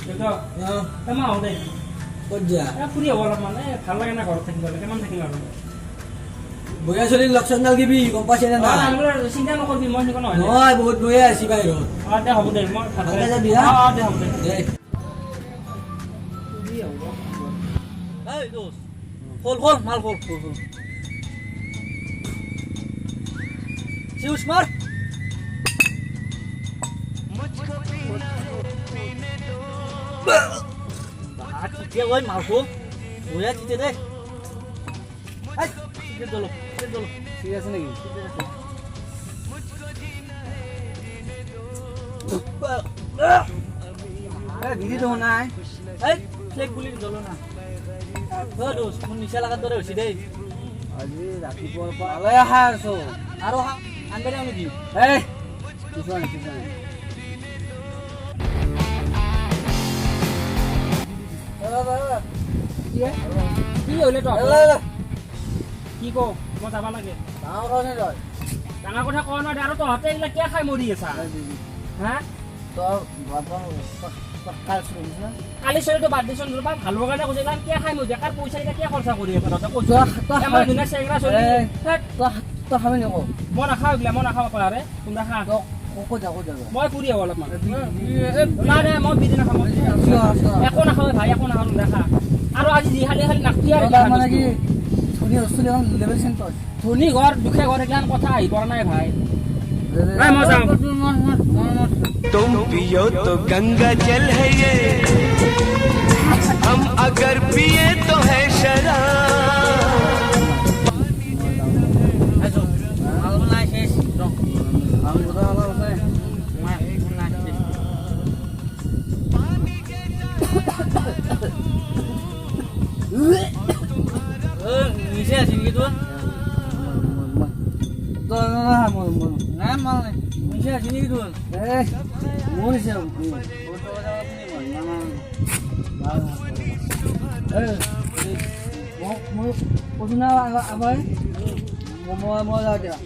দেখো কেমন আহো দে ক'ত যা ফুৰি আহো অলপ মানে ভাল লাগে না ঘৰত থাকিবলৈ কেমান থাকিম আৰু বয়া চলিৰ লক্ষণডাল কিবি গম পাইছে নে নাই চিন্তা নকৰিবি মই সেনেকুৱা নহয় নহয় বহুত বয়া আছি বাহিৰত দে হ'ব দে মই ভালকে যাবি হা দে হ'ব দে এই দোষ খোল মাল খোল সিউস মার क्या भाई मारको बोया जीते दे आई ये चलो सीरियस नहीं ए दीदी तो ना है ए फ्लेक गुली चलो ना हो दोस्त मुन निशा लगा दरे होसी दे আজি ৰাতিপুৱাৰ পৰা আলে আহা আছো আৰু আনবে যাও নেকি এই কিছান কি হলে তো কি কো মই যাব লাগে ডাঙৰ কথা কোৱা নাই আৰু তহঁতে এইবিলাক কিয় খাই মৰি আছা হা কালি চলিতো বাদ দিছোন ৰবা ভাল কাৰণে কৈছে কাৰণ কিয় খাই মৰি কাৰ পইচা এটা কিয় খৰচা কৰি আছে তহঁতে কৈছ আমাৰ দিনা চেংৰা চলি তো খাবি নকো মই নাখাওঁ এইবিলাক মই নাখাওঁ পাৰে কোনটা খা ক'ত যা মই ফুৰি আহো অলপমান নাই মই বিধি নাখাওঁ একো নাখাওঁ ভাই একো নাখাওঁ দেখা আৰু আজি যি খালি নাখি আৰু মানে কি ধনী বস্তু লেভেল চেণ্টাৰ ধনী ঘৰ দুখীয়া ঘৰ এইগিলান কথা আহি পৰা নাই ভাই নাই মই যাওঁ तुम पियो तो गंगा जल है ये हम अगर पिए तो है নিচে আছে নেকি তোৰ নিচে আছে নেকি তোৰ মোৰ নিচে মই কৈছো না আবাই মই যাওঁ দিয়া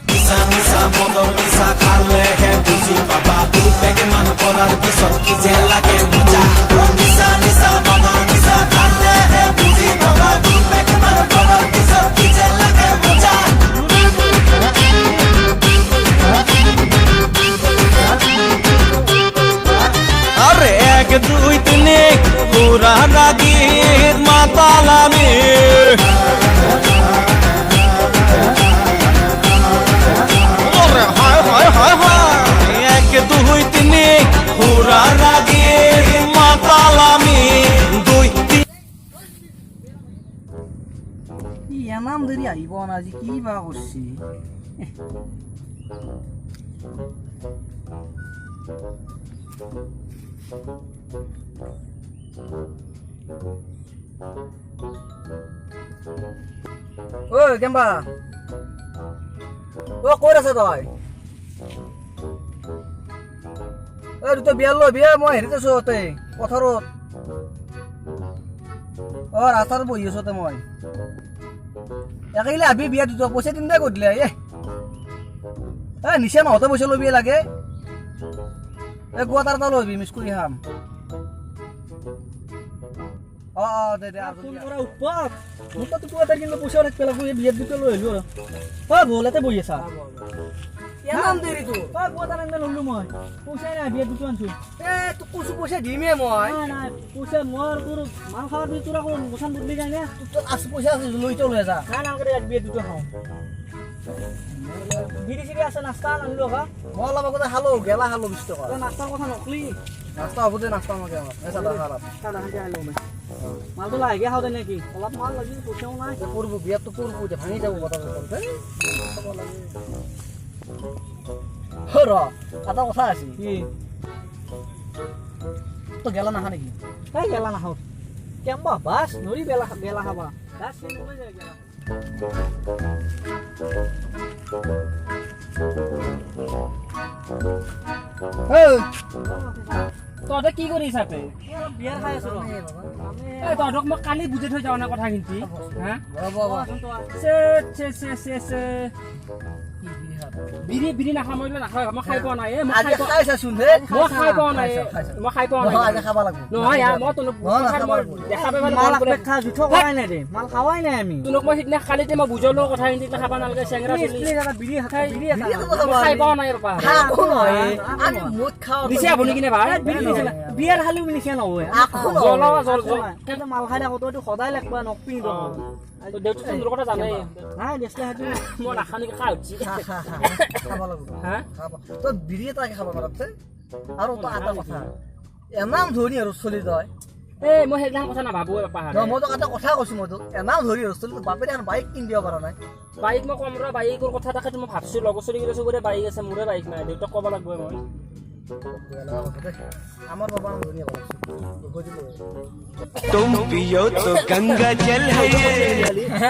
Misa misa modo misa kale ke buzi baba tu peke mano korar piso kizela ke mucha misa misa modo misa kale ke buzi baba tu peke mano korar piso kizela ke mucha अरे एक दुई तीन पूरा रागीर माताला में एक दुई तीन पूरा रागीर माताला में दुई নাম দেৰি আহিব না আজি কি বা কৰছি ঐ কেম্বা ও ক'ত আছ তই দুটা বিয়া লৈ বিয়া মই হেৰিত আছো তই পথাৰত ৰাস্তাত বহি আছো তই মই একেলে আবি বিয়া দুটা পইচা তিনিটা কৰি দিলে নিচা নহওঁতে পইচা ল'বি লাগে গোৱা তাৰ লবি মিছ কৰি খাম দে মোৰ তাতো পোৱা কিন্তু পইচা ৰাখিব লাগিব এই বিয়াত দুটা লৈ আহিলো ভুলতে বহি আছা পইচা নাই বিয়াত দুটা আনছো তোক কৈছো পইচা দিমেই মই পইচা মই তোৰ মাল খাৱাৰ তোৰ আকৌ গোচান বদলি যায় নে আছে পইচা আছে লৈ যা বিয়াত দুটা খাওঁ বিড়ি চিড়ি আছে নাস্তা আনিলো মই অলপ আগতে খালো গেলা খালো 20 টকা নাস্তাৰ কথা নকলি নাস্তা হ'ব দে নাস্তা আমাকে মালটো লাহেকে খাওঁ দে নেকি অলপ মাল লাগি পইচাও নাই পূৰ্ব বিয়াততো পূৰ্ব ভাঙি যাব বতা এটা কথা আছে কি তো গেলা নাখা নেকি গেলা নাখাওঁ কেম্বা বাছ নৰি গেলা খাবা বাছ লৈ যায় গেলা তহঁতে কি কৰিছা তই বিয়াৰ খাই আছো এই তহঁতক মই কালি বুজাই থৈ যাওঁ না কথা কিন্তু হা বিৰি বিৰি নাখাওঁ মই নাখাওঁ মই খাই পোৱা নাই মই খাই পোৱা নাই মই খাই পোৱা নাই নহয় মই তোক দেখা পাই মাল খাৱাই নাই আমি তোক মই সিদিনা কালিতে মই বুজালো কথা কিন্তু খাব নালাগে চেংৰা খাই পোৱা নাই ৰপা নিচে আপুনি কিনে ভাই বিয়াৰ খালেও নিচিনা নহয় মাল খাই থাকো তইতো সদায় লাগবা নকপিং দেউতা তোৰ কথা জানে নাই দেছলে হাতি মই নাখাওঁ নেকি খাই উঠি খাব লাগিব হা তই বিৰি এটাকে খাব পাৰতে আৰু তই এটা কথা এনাম ধৰি আৰু চলি তই এই মই সেইদিনা কথা নাভাবো পাহাৰ মই তোক এটা কথা কৈছো মই তোক এনাম ধৰি আৰু চলি বাপেৰে এখন বাইক কিনি দিব পৰা নাই বাইক মই কম ৰ বাইকৰ কথা তাকে মই ভাবছো লগৰ চলি গেলে চবৰে বাইক আছে মোৰে বাইক নাই দেউতাক ক'ব লাগিব মই আমাৰ বাবা ধৰি तुम पियो तो गंगा जल है ये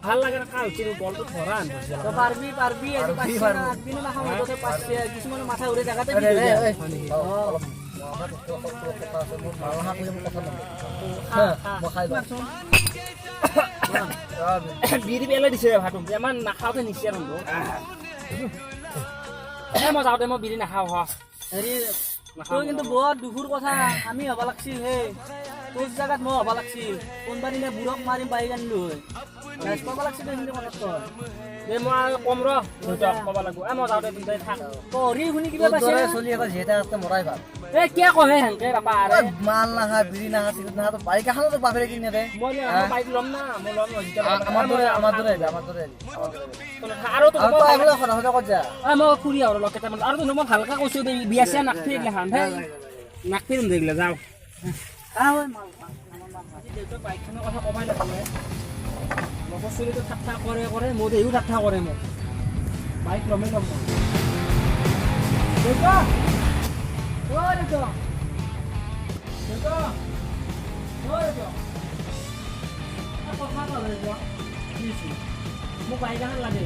ভাল লাগে না খাই উঠি বলটো ধৰা তো পারবি পারবি এই পাঁচদিন না খাও তোতে পাঁচছে কিছুমান মাথা উড়ে জায়গাতে বিৰি পেলাই দিছে ভাত ইমান নাখাওঁতে নিচে আৰু মই যাওঁতে মই বিৰি নাখাওঁ হেৰি তই কিন্তু বহুত দুখুৰ কথা আমি হবা লাগছিল হে তোৰ জাগাত মই হবা লাগছিল কোনবা দিনা বুঢ়ক মাৰিম বাইক আনিলো হয় পাব লাগছিল কিন্তু মনত তই দে মই কম ৰ দেউতাক ক'ব লাগিব মই যাওঁতে দুটাই থাক পঢ়ি শুনি কিবা পাইছে চলি এটা যিহেতু আছে মৰাই ভাল এই কিয় কহে হেনকে বাপা আৰে মাল নাখা বিৰি নাখা চিগৰেট নাখা বাইক এখনো তো বাপেৰে কিনে দে মই বাইক ল'ম না মই ল'ম আমাৰ দৰে আৰু তো মই ফুৰি আহো লগ কেইটামান আৰু তো মই ভালকে কৈছো বিয়া চিয়া নাকফি এইগিলাখান নাকফি এইগিলা যাওঁ দেউতাক বাইকখনৰ কথা কমাই নাপালে লগৰ চলিটো ঠাট্টা কৰে মোৰ দেউও ঠাট্টা কৰে মোক বাইক ল'মেই ল'ম দেউতা মোক বাইক এখন লাগে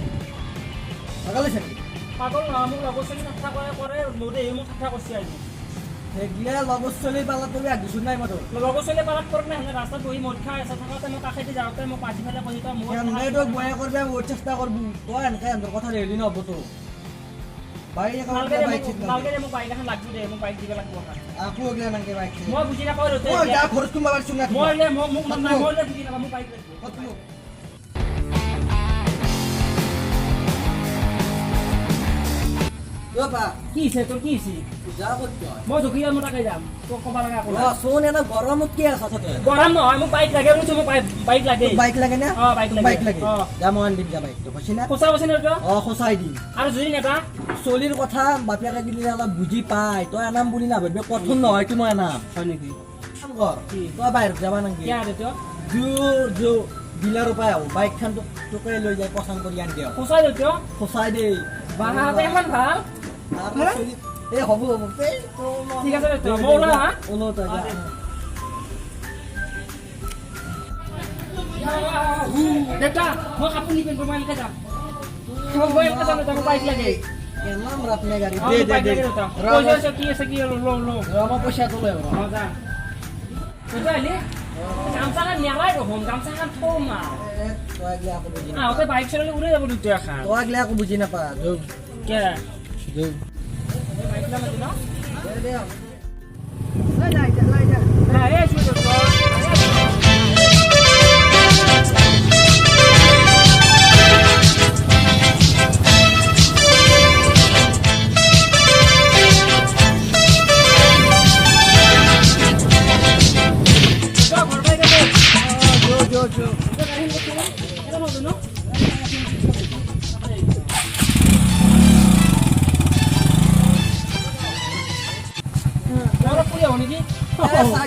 পাগল নহয় মোক লগৰ চলি ঠাট্টা কৰে মোৰ দেউও মোক ঠাট্টা কৰিছে আজি লগৰ চলি পালা তুমি আগিছো নাই মই লগৰ চলি পালাত কৰক নাই ৰাস্তাত বহি মদ খাই আছে থাকোঁতে মই কাষেদি যাওঁতে মোক পাছি ফালে কৈছে তই মোৰ বয়া কৰবে বহুত চেষ্টা কৰবো তই এনেকে সিহঁতৰ কথা ৰেলি নহব তো নালগে মোক বাইক এখন লাগবো দে মোক বাইক দিব লাগিব আকৌ গলে নাকে বাইক মই বুজি নাপাওঁ খৰচ কোনবা বাৰ চুঙা মই মোক বুজি নাপাওঁ মোক বাইক লাগিব কি হৈছে তোৰ কি হৈছে মই জুখি যাম তাকে যাম তোক ক'ব লগা চোন এনে গৰমত কি আছে গৰম নহয় মোক বাইক লাগে বুলিছো মোক বাইক লাগে বাইক লাগে না বাইক লাগে যা মই আনিম যা বাইকটো কৈছি না সঁচা কৈছে না সঁচাই দিম আৰু যদি নেতা চলিৰ কথা বাপেকে দিলে অলপ বুজি পাই তই আনাম বুলি নাভাবিবি কথন নহয় কি মই আনাম হয় নেকি তই বাহিৰত যাবা নাকি ডিলাৰৰ পৰা আহো বাইকখন তোকে লৈ যায় পচন্দ কৰি আনি দিয়ক সঁচাই দেউ সঁচাই দেই বাহাতে এখন ভাল এই হ'ব ঠিক আছে মই ওলা হা ওলো তই যা দেউতা মই কাপোৰ নিপিন্ধো মই এনেকে যাম মই এনেকে যাম মোক বাইক লাগে কেনাম ৰাপনে গাড়ী কি আছে কি মই পইচাটো লৈ যা দেউতা আহিলি গামচাখন নেলাই দেখোন গামচাখন থম আহোঁতে বাইক চলালে উৰে যাব দুটা এখন তই গিলা আকৌ বুজি নাপা যোগ কে যোগ বাইক নামাতি ন দে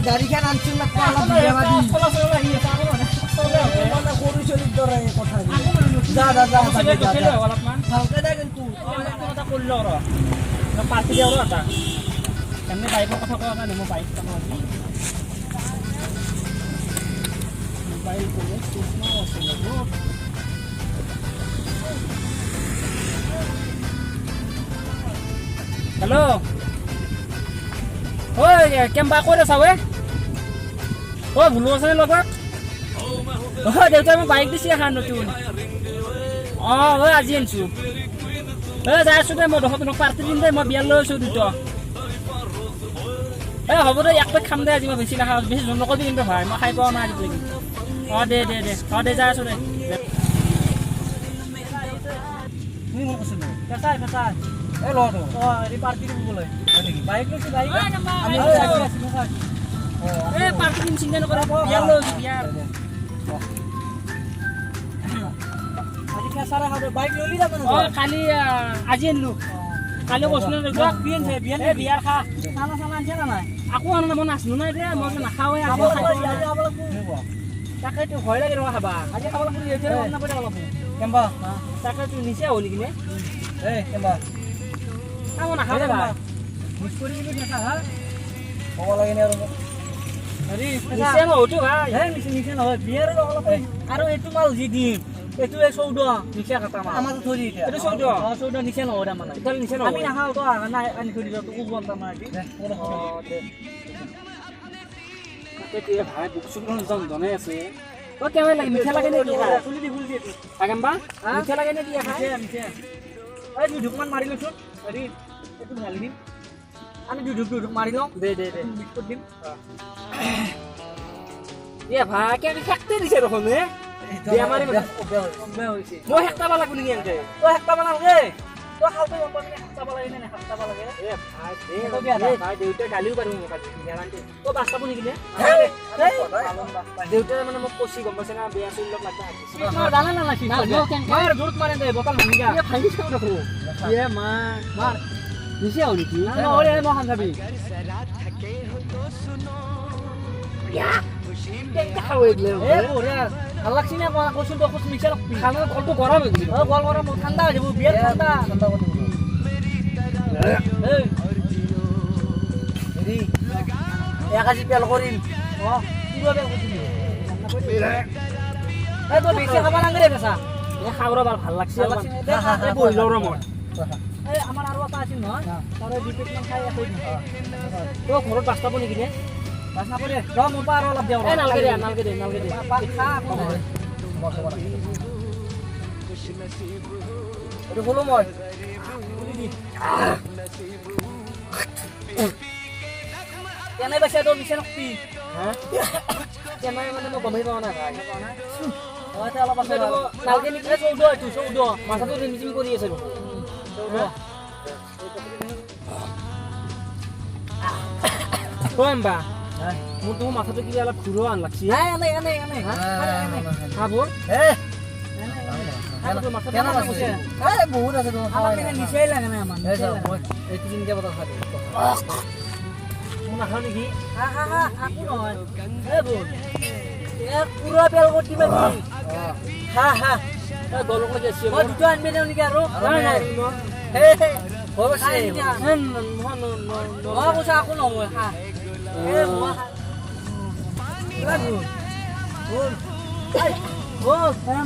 গাড়ীখন আনছো না সৰু চলিৰ দৰে কথা যা ভালকে দে কিন্তু কৰিলো আৰু পাৰ্টি দিওঁ আৰু এটা এনে বাইকৰ কথা কোৱা কাৰণে মই বাইক কথা আজি মোবাইল কৰি চশমাও আছিলে হেল্ল' ঐ কেম্বা ক'ত আছা ঐ ঐ ভুলো আছেনে লগত দেউতাই মোক বাইক দিছে এখন নতুন ঐ আজি আনিছোঁ যাই আছোঁ দে মই তোমাক পাৰ্টি দিম দে মই বিয়াত লৈ আছোঁ দুটা হ'ব দে এক প্লেট খাম দে আজি মই বেছি নাখাওঁ বেছি জোন নকবি কিন্তু ভাই মই খাই পোৱা নাই আজিলৈকে দে যাই আছোঁ দে তুমি মোক কৈছিলো পেচাই এই ল'ৰাটো হেৰি পাৰ্টি দিবলৈ হয় নেকি বাইক লৈছো বাইক আমি পাৰ্টি দিম চিন্তা নকৰা বিয়াত লৈ আছোঁ বিয়াত আজি পেচাৰে খাব বাইক লৈ যাব কালি আজি আনিলোঁ কালি কৈছোঁ বিয়াৰ খা খানা চানা আনিছে না নাই আকৌ আনা মই নাচলোঁ নাই দে মই নাখাওঁৱে তাকেতো ভয় লাগে ৰ'বা খাবা আজি খাব লাগিব নাপাই অলপ কেম্বা তাকেতো নিচে হ'ল নেকি নে কেম্বা মই নাখাওঁ দে ভাই মিছ কৰি দিবি পেচা হা ক'ব লাগে নে আৰু মোক হেৰি নিচে নহওঁতো ভাই নিচে নহয় বিয়াৰ অলপ আৰু এইটো মাল যি দিম এইটো 14 নিচে খাতা মাল আমাৰতো থৈ দি এতিয়া এইটো 14 14 নিচে নহয় তাৰমানে এতিয়া নিচে নহয় আমি নাখাওঁ তো নাই আনি থৈ দিছোঁ তোকো গম তাৰমানে আজি তাকেতো ভাই বুক চুক জনাই আছে কেমেৰা লাগে মিঠা লাগে নে কি চুলি দি ফুলছি এইটো আগেম্বা মিঠা লাগে নে কি মিঠে এই দুই ঢুকমান মাৰি লৈছোঁ হেৰি এইটো ঢালি দিম আমি দুই ঢুক মাৰি লওঁ দে মিক্স কৰি দিম ভাই কেনে খেকতে দিছে দেখোন বিয়া মাৰি বেয়া হৈছে মই হেক্টাব লাগব নেকি এনেকে তই হেক্টা বনালগে তই খালটো গম পাবি হেক্টাব লাগে নে হেক্টাব লাগে ভাই দেউতাই গালিও পাৰিব মোক আজি গেৰাণ্টি তই বাস্তাব নেকি নে দেউতাই মানে মোক কৈছি গম পাইছে না বিয়া চুৰি লগ লাগবা জানা না নাকি মাৰ জোৰত মাৰে দে বটল ভাঙি যা ভাঙি চাওঁ দেখো মাৰ নিচে হ'ল নেকি নহ'লে মই খান যাবি ভাল লাগছি না কৈছোঁ তই কৈছোঁ মিছা খানাৰ ঘৰটো গৰম হৈ গৈছিল গল গৰম ঠাণ্ডা হৈ যাব বিয়াত ঠাণ্ডা হেৰি এক আজি পেল কৰিম কিবা বেয়া কৈছিলি তই বেছি খাব নালাগে পেচা খাবৰ ভাল লাগছে বহি লওঁ ৰ মই আমাৰ আৰু এটা আছিল নহয় তাৰে দুই প্লেটমান খাই আকৌ তই ঘৰত বাস্তাব নেকি নে বাছ নাপৰে ৰ মোৰ পৰা আৰু অলপ দিওঁ নালগে দে খা আকৌ এইটো ক'লো মই কেনে পাইছে তোৰ মিছা নকবি কেমেৰা মানে মই গমেই পোৱা নাই ভাই অলপ আছে নালগে নেকি 14 এইটো 14 মাথাটো ৰিমজিম কৰি আছে বা মোৰ তোমাৰ মাথাটো কিবা অলপ ঘূৰোৱা আন লাগছি খাব বহুত আছে নিচাই লাগে নাই আমাৰ এইটো তিনিটা বটল খাবি মোৰ নাখাওঁ নেকি আকৌ নহয় পুৰা পেল কৰি দিবা গলক লাগি আছে মই দুটা আনবি দিওঁ নেকি আৰু মই কৈছোঁ আকৌ নহয় খা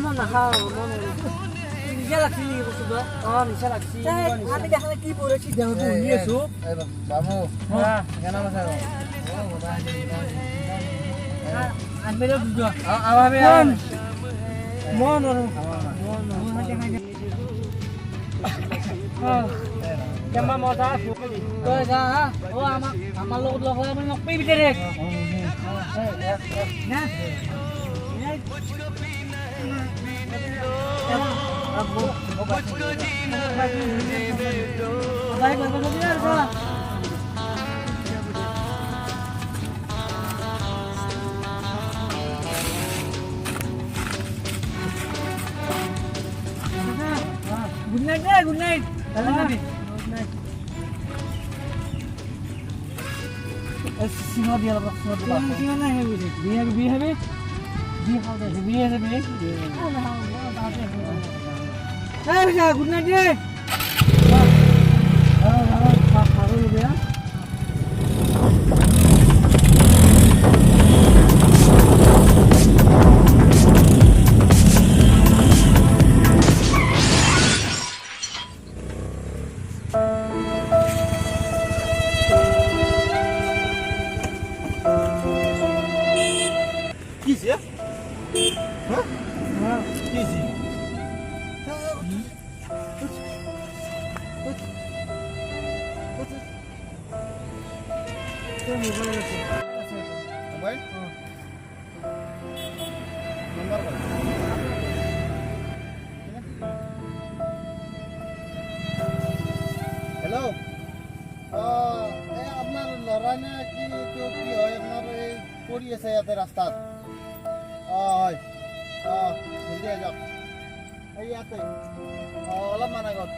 মই নাখাওঁ নিজে লাগছি নেকি কৈছোঁ তই নিচা লাগছি আমি দেখা নাই কি পঢ়ি বহি আছোঁ বাবু কেনে আছে আনবি দিওঁ দুটা মই নোৱাৰোঁ কেম্বা মজা তই যা আমাৰ লগত লগ হৈ আমি নকবি ভিতৰে গুড নাইট দে গুড নাইট সিংহ দিয়া অলপ সিংহ দিয়া বিয়ে হবে গুড নাইট দে মোবাইল নাম্বার হেল্ল' এই আপোনাৰ ল'ৰা নে কি এইটো কি হয় আপোনাৰ এই পৰি আছে ইয়াতে ৰাস্তাত হয় জলদি আহি যাওক এই ইয়াতে অলপমান আগত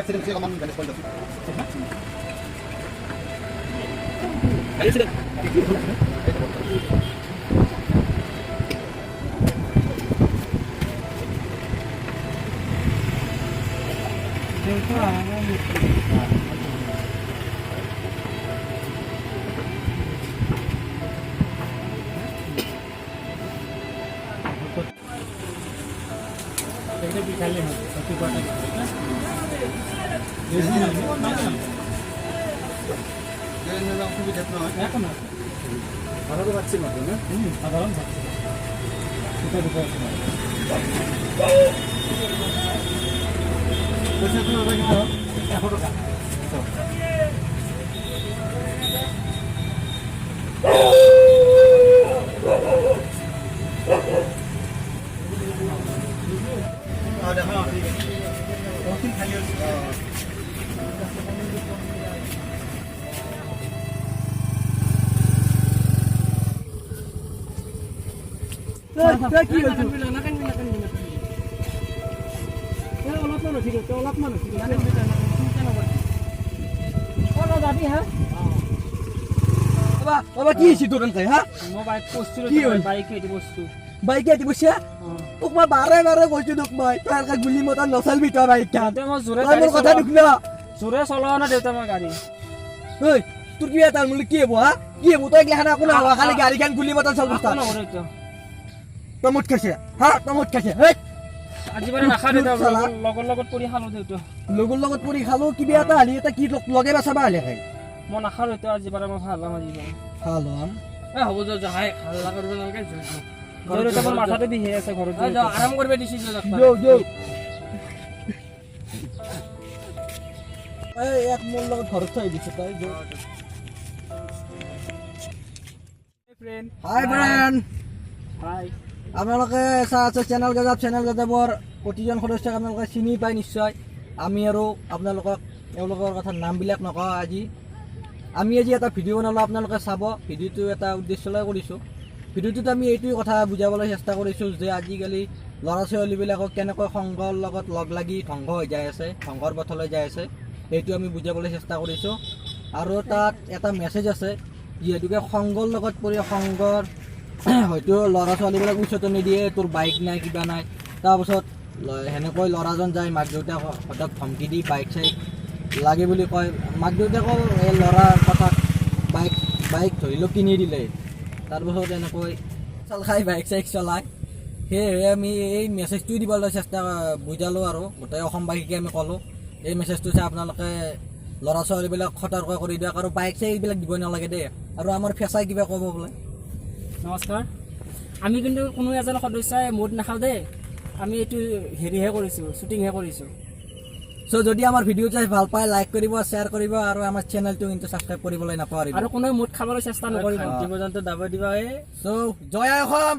accident siya kaman galis poldo. Accident. বাবা কি হৈছে তোৰ তাতে হা মই বাইক পষ্টিলো কি হ'ল? বাইক এটি বস্তু বাইকে দি বসে তোক মই বাৰে বাৰে কৈছো তোক মই তই এনেকে গুলি মতা নচলবি তই বাইক তাতে মই জোৰে তই মোৰ কথা নুশুন জোৰে চলোৱা না দেউতা মই গাড়ী ঐ তোৰ কি এটা মূল্য কি হব হা কি হব তই গিলা একো নহব খালি গাড়ীখন গুলি মতা চলবি আকৌ নকৰে এইটো তই মুঠ খাইছে হা তই মুঠ খাইছে হেই আজি বাৰে নাখা দেউতা লগৰ লগত পৰি খালো দেউতা লগৰ লগত পৰি খালো কিবা এটা হালি এটা কি লগে বাচাবা হালি খাই মই নাখালো দেউতা আজি বাৰে মই ভাল আজি বাৰে ভাল হ'ব যা হাই হাল্লা কৰিব নালাগে দেউতা মোৰ মাথাটো বিহে আছে ঘৰত যা আৰাম কৰিব দিছি যৌ এই এক মোৰ লগত ঘৰত থৈ দিছে তই যৌ ফ্ৰেন্ড হাই ফ্ৰেন্ড হাই আপোনালোকে চাই আছে চেনেল গাজাবৰ প্ৰতিজন সদস্যক আপোনালোকে চিনি পায় নিশ্চয় আমি আৰু আপোনালোকক এওঁলোকৰ কথা নামবিলাক নকওঁ আজি আমি আজি এটা ভিডিঅ' বনালোঁ আপোনালোকে চাব ভিডিঅ'টো এটা উদ্দেশ্য লৈ কৰিছোঁ ভিডিঅ'টোত আমি এইটোৱে কথা বুজাবলৈ চেষ্টা কৰিছোঁ যে আজিকালি ল'ৰা ছোৱালীবিলাকক কেনেকৈ সংগৰ লগত লগ লাগি ধ্বংস হৈ যাই আছে ধ্বংসৰ পথলৈ যাই আছে সেইটো আমি বুজাবলৈ চেষ্টা কৰিছোঁ আৰু তাত এটা মেছেজ আছে যিহেতুকে সংগৰ লগত পৰি সংগৰ হয়তো ল'ৰা ছোৱালীবিলাক উচতনি দিয়ে তোৰ বাইক নাই কিবা নাই তাৰপাছত সেনেকৈ ল'ৰাজন যায় মাক দেউতাকক ধমকি দি বাইক চাইক লাগে বুলি কয় মাক দেউতাকক এই ল'ৰাৰ কথাত বাইক ধৰি লওক কিনি দিলে তাৰপাছত এনেকৈ চাল খাই বাইক চাইক চলায় সেয়েহে আমি এই মেছেজটো দিবলৈ চেষ্টা বুজালোঁ আৰু গোটেই অসমবাসীকে আমি ক'লোঁ এই মেছেজটো চাই আপোনালোকে ল'ৰা ছোৱালীবিলাক সতৰ্ক কৰি দিয়ক আৰু বাইক চাইক এইবিলাক দিব নালাগে দেই আৰু আমাৰ ফেঁচাই কিবা ক'ব বোলে নমস্কাৰ আমি কিন্তু কোনো এজন সদস্যই মদ নাখাওঁ দেই আমি এইটো হেৰিহে কৰিছোঁ শ্বুটিংহে কৰিছোঁ চ' যদি আমাৰ ভিডিঅ' চাই ভাল পায় লাইক কৰিব শ্বেয়াৰ কৰিব আৰু আমাৰ চেনেলটো কিন্তু ছাবস্ক্ৰাইব কৰিবলৈ নাপাহৰিব আৰু কোনেও মদ খাবলৈ চেষ্টা নকৰিব জীৱ জন্তু দাব দিবা চ' জয় অসম